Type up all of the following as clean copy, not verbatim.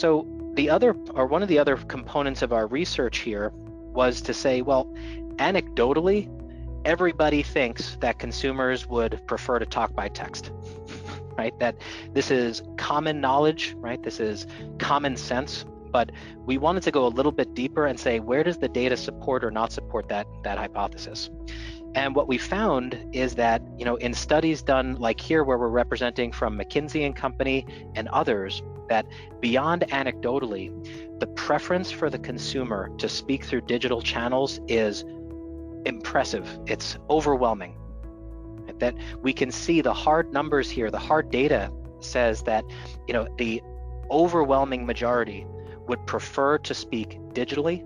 So the other, or one of the other components of our research here was to say, well, anecdotally, everybody thinks that consumers would prefer to talk by text, right? That this is common knowledge, right? This is common sense, but we wanted to go a little bit deeper and say, where does the data support or not support that hypothesis? And what we found is that, in studies done like here, where we're representing from McKinsey and Company and others, that beyond anecdotally, the preference for the consumer to speak through digital channels is impressive. It's overwhelming. That we can see the hard numbers here, the hard data says that, the overwhelming majority would prefer to speak digitally,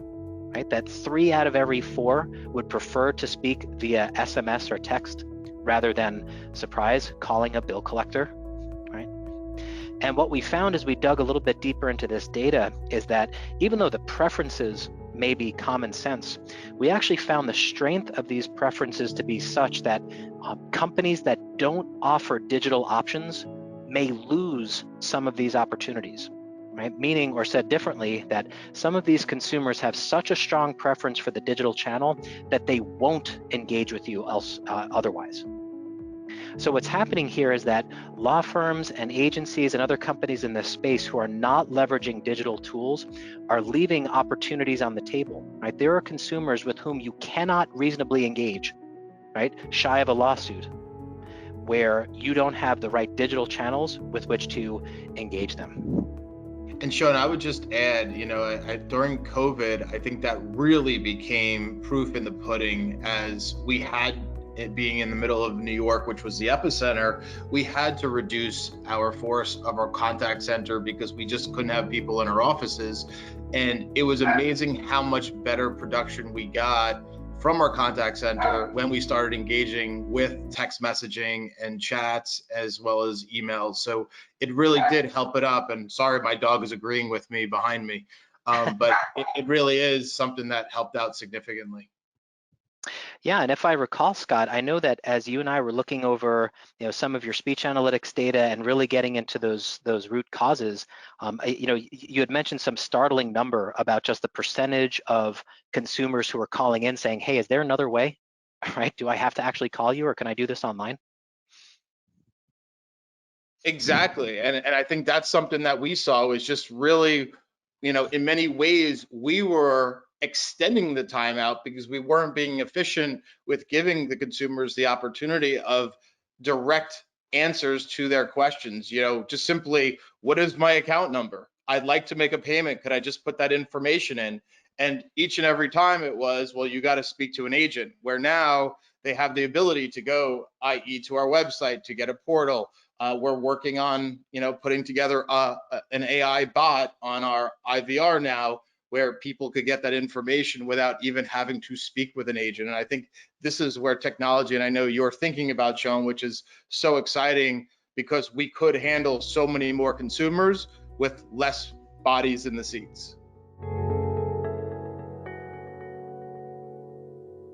right? That 3 out of every 4 would prefer to speak via SMS or text rather than, surprise, calling a bill collector, right? And what we found as we dug a little bit deeper into this data is that even though the preferences may be common sense, we actually found the strength of these preferences to be such that companies that don't offer digital options may lose some of these opportunities. Right? Meaning, or said differently, that some of these consumers have such a strong preference for the digital channel that they won't engage with you otherwise. So what's happening here is that law firms and agencies and other companies in this space who are not leveraging digital tools are leaving opportunities on the table, right? There are consumers with whom you cannot reasonably engage, right? Shy of a lawsuit, where you don't have the right digital channels with which to engage them. And Sean, I would just add, during COVID, I think that really became proof in the pudding, as we had it being in the middle of New York, which was the epicenter. We had to reduce our force of our contact center because we just couldn't have people in our offices. And it was amazing how much better production we got from our contact center when we started engaging with text messaging and chats as well as emails. So it really did help it up. And sorry, my dog is agreeing with me behind me, but it really is something that helped out significantly. Yeah, and if I recall, Scott, I know that as you and I were looking over, some of your speech analytics data and really getting into those root causes, you had mentioned some startling number about just the percentage of consumers who are calling in saying, "Hey, is there another way? Right? Do I have to actually call you, or can I do this online?" Exactly, and I think that's something that we saw was just really, in many ways we were extending the timeout because we weren't being efficient with giving the consumers the opportunity of direct answers to their questions. Just simply, what is my account number? I'd like to make a payment. Could I just put that information in? And each and every time it was, well, you got to speak to an agent, where now they have the ability to go, i.e. to our website, to get a portal. We're working on, putting together an AI bot on our IVR now, where people could get that information without even having to speak with an agent. And I think this is where technology, and I know you're thinking about, Sean, which is so exciting, because we could handle so many more consumers with less bodies in the seats.